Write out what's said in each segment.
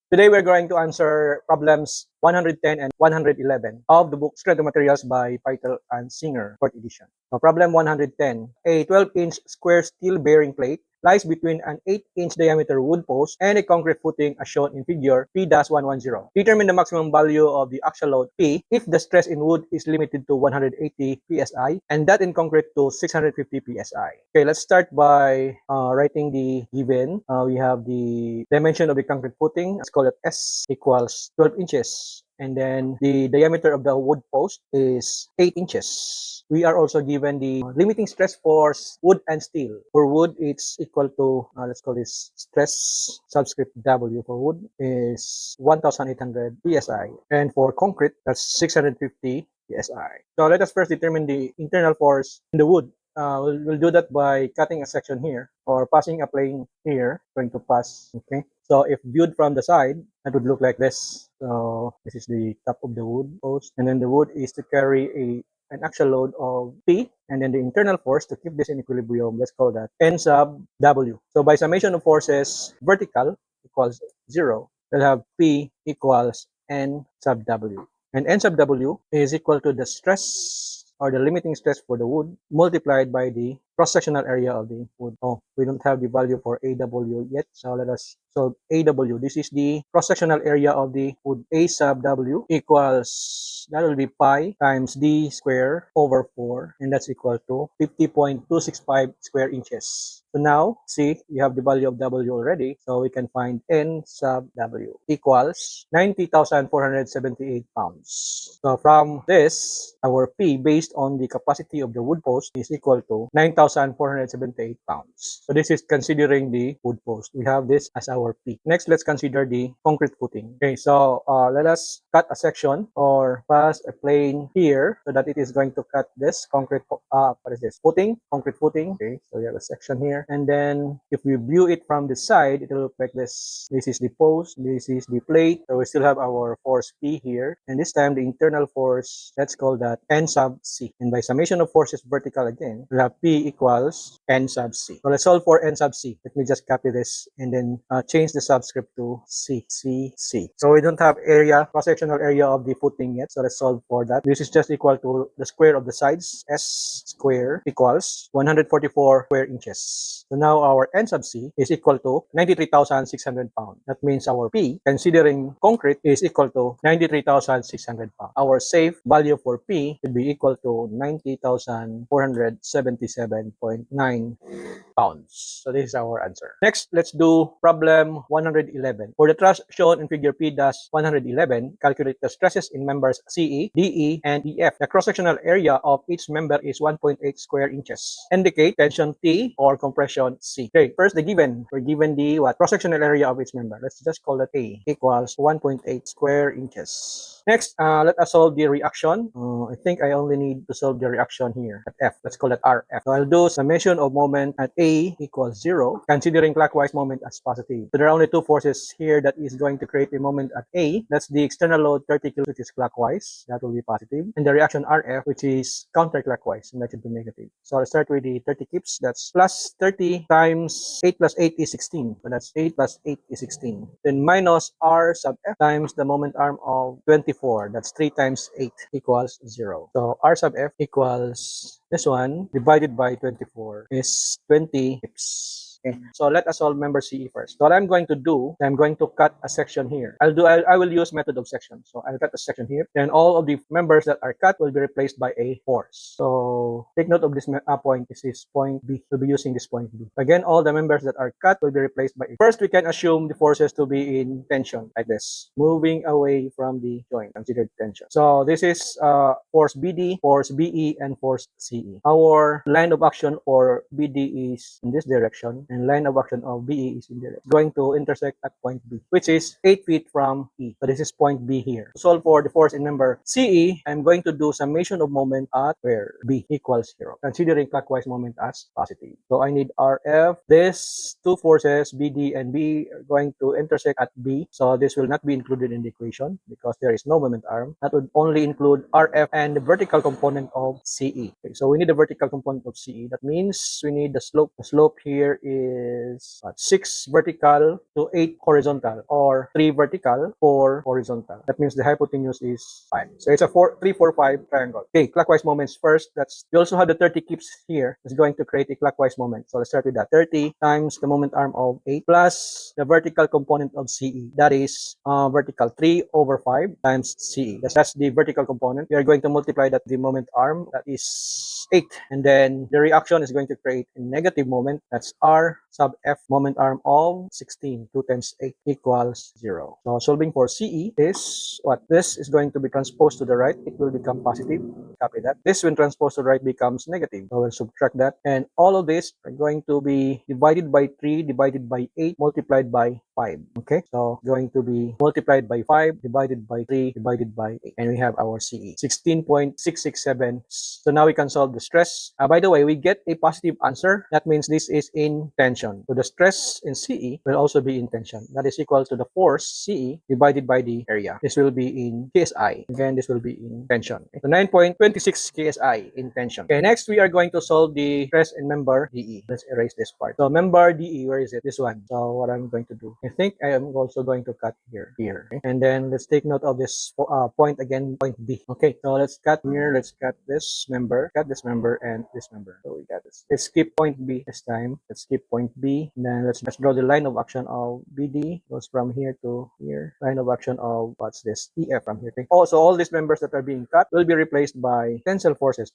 Today we're going to answer problems 110 and 111 of the book Strength of Materials by Peitel and Singer, 4th edition. So problem 110, a 12-inch square steel bearing plate lies between an 8-inch diameter wood post and a concrete footing as shown in figure P-110. Determine the maximum value of the axial load P if the stress in wood is limited to 180 psi and that in concrete to 650 psi. Okay, let's start by writing the given. We have the dimension of the concrete footing. Let's call it S equals 12 inches. And then the diameter of the wood post is 8 inches. We are also given the limiting stress for wood and steel. For wood, it's equal to, let's call this stress subscript W for wood is 1,800 psi. And for concrete, that's 650 psi. So let us first determine the internal force in the wood. We'll do that by cutting a section here or passing a plane here, going to pass, okay? So if viewed from the side, that would look like this. So this is the top of the wood post, and then the wood is to carry an axial load of P, and then the internal force to keep this in equilibrium, let's call that N sub W. So by summation of forces vertical equals 0, we'll have P equals N sub W. And N sub W is equal to the stress or the limiting stress for the wood multiplied by the cross-sectional area of the wood. Oh, we don't have the value for AW yet, so let us solve AW. This is the cross-sectional area of the wood. A sub W equals, that will be pi times D square over 4, and that's equal to 50.265 square inches. So now, see, we have the value of W already, so we can find N sub W equals 90,478 pounds. So from this, our P based on the capacity of the wood post is equal to 9,478 pounds. So this is considering the wood post. We have this as our P. Next, let's consider the concrete footing. Okay, so let us cut a section or pass a plane here so that it is going to cut this concrete, what is this? Footing, concrete footing. Okay, so we have a section here. And then if we view it from the side, it will look like this. This is the post, this is the plate. So we still have our force P here. And this time the internal force, let's call that N sub C. And by summation of forces vertical again, we'll have P equals N sub C. So let's solve for N sub C. Let me just copy this and then change the subscript to C, C, C. So we don't have area, cross-sectional area of the footing yet. So let's solve for that. This is just equal to the square of the sides, S square equals 144 square inches. So now our N sub C is equal to 93,600 pounds. That means our P, considering concrete, is equal to 93,600 pounds. Our safe value for P should be equal to 90,477.9 pounds. So this is our answer. Next, let's do problem 111. For the truss shown in figure P-111, calculate the stresses in members CE, DE, and EF. The cross-sectional area of each member is 1.8 square inches. Indicate tension T or compression C. Okay, first the given. We're given the cross-sectional area of each member. Let's just call it A equals 1.8 square inches. Next, let us solve the reaction. I think I only need to solve the reaction here at F. Let's call it RF. So I'll do summation of moment at A equals 0, considering clockwise moment as positive. So there are only two forces here that is going to create a moment at A. That's the external load 30 kg, which is clockwise. That will be positive. And the reaction RF, which is counterclockwise, and that should be negative. So I'll start with the 30 kips. That's plus 30 times 8 plus 8 is 16. So that's 8 plus 8 is 16. Then minus R sub F times the moment arm of 24. That's 3 times 8 equals 0. So R sub F equals this one divided by 24 is 20 kips. Okay, so let us solve member CE first. So what I'm going to do, I'm going to cut a section here. I will use method of section. So I'll cut a section here. Then all of the members that are cut will be replaced by a force. So take note of this point. This is point B. We'll be using this point B. Again, all the members that are cut will be replaced by a. First, we can assume the forces to be in tension like this, moving away from the joint, considered tension. So this is force BD, force BE, and force CE. Our line of action for BD is in this direction, and line of action of BE is in direct. Going to intersect at point B, which is 8 feet from E. So this is point B here. To solve for the force in member CE, I'm going to do summation of moment at where B equals 0, considering clockwise moment as positive. So I need RF. These two forces, BD and BE, are going to intersect at B. So this will not be included in the equation because there is no moment arm. That would only include RF and the vertical component of CE. Okay, so we need the vertical component of CE. That means we need the slope. The slope here is is 6 vertical to 8 horizontal, or 3 vertical, 4 horizontal. That means the hypotenuse is 5. So it's a 3, 4, 5 triangle. Okay, clockwise moments first. We also have the 30 kips here. It's going to create a clockwise moment. So let's start with that. 30 times the moment arm of 8 plus the vertical component of CE. That is vertical 3 over 5 times CE. That's the vertical component. We are going to multiply that the moment arm. That is 8. And then the reaction is going to create a negative moment. That's R sub F, moment arm of 16. 2 times 8 equals 0. So solving for CE is what? This is going to be transposed to the right. It will become positive. Copy that. This, when transposed to the right, becomes negative. So we'll subtract that. And all of this are going to be divided by 3, divided by 8, multiplied by 5. Okay, so going to be multiplied by 5, divided by 3, divided by 8. And we have our CE, 16.667. So now we can solve the stress. By the way, we get a positive answer. That means this is in tension. So the stress in CE will also be in tension. That is equal to the force CE divided by the area. This will be in KSI. Again, this will be in tension. Okay. So 9.26 KSI in tension. Okay, next we are going to solve the stress in member DE. Let's erase this part. So member DE, where is it? This one. So what I'm going to do, I think I am also going to cut here. Okay? And then let's take note of this point again, point B. Okay, so let's cut here. Let's cut this member, and this member. So we got this. Let's skip point B this time. Let's skip point B. And then let's draw the line of action of BD. Goes from here to here. Line of action of, what's this? EF from here. Okay. Also, all these members that are being cut will be replaced by tensile forces.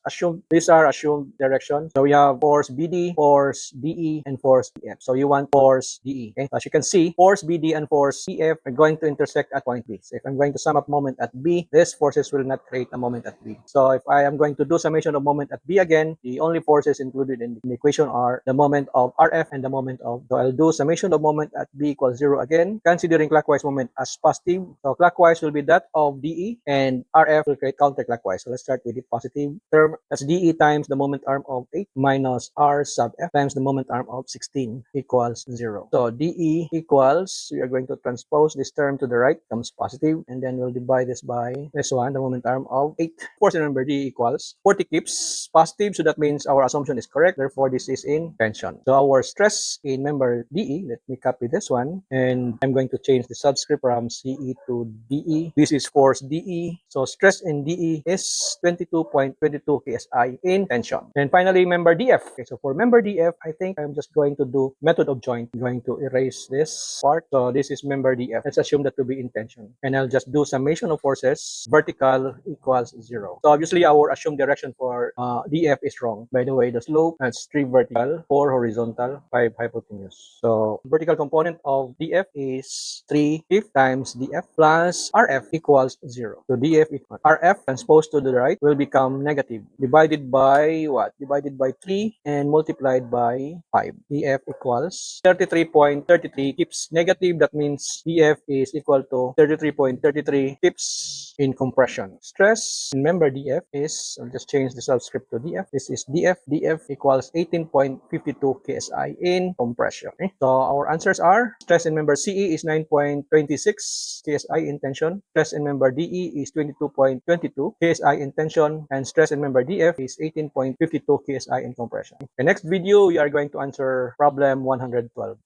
These are assumed directions. So we have force BD, force DE, and force EF. So you want force DE. Okay. As you can see, force BD and force EF are going to intersect at point B. So if I'm going to sum up moment at B, these forces will not create a moment at B. So if I am going to do summation of moment at B again, the only forces included in the equation are the moment of RF and the moment of. So I'll do summation of moment at B equals 0 again, considering clockwise moment as positive. So clockwise will be that of DE, and RF will create counterclockwise. So let's start with the positive term. That's DE times the moment arm of 8 minus R sub F times the moment arm of 16 equals 0. So DE equals, we are going to transpose this term to the right, comes positive, and then we'll divide this by this one, the moment arm of 8. Of course, remember DE equals 40 kips positive, so that means our assumption is correct. Therefore, this is in tension. So our stress in member DE, let me copy this one, and I'm going to change the subscript from CE to DE. This is force DE. So stress in DE is 22.22 KSI in tension. And finally, member DF. Okay, so for member DF, I think I'm just going to do method of joint. I'm going to erase this part. So this is member DF. Let's assume that to be in tension. And I'll just do summation of forces. Vertical equals 0. So obviously, our assumed direction for DF is wrong. By the way, the slope, that's 3 vertical, 4 horizontal, 5 hypotenuse. So vertical component of DF is 3 fifth times DF plus RF equals 0. So DF equals RF transposed to the right will become negative. Divided by what? Divided by 3 and multiplied by 5. DF equals 33.33 kips negative. That means DF is equal to 33.33 kips in compression. Stress in member DF is, I'll just change the subscript to DF. This is DF. DF equals 18.52 KSI in compression. Okay? So our answers are: stress in member CE is 9.26 KSI in tension. Stress in member DE is 22.22 KSI in tension. And stress in member DF is 18.52 KSI in compression. The next video, we are going to answer problem 112.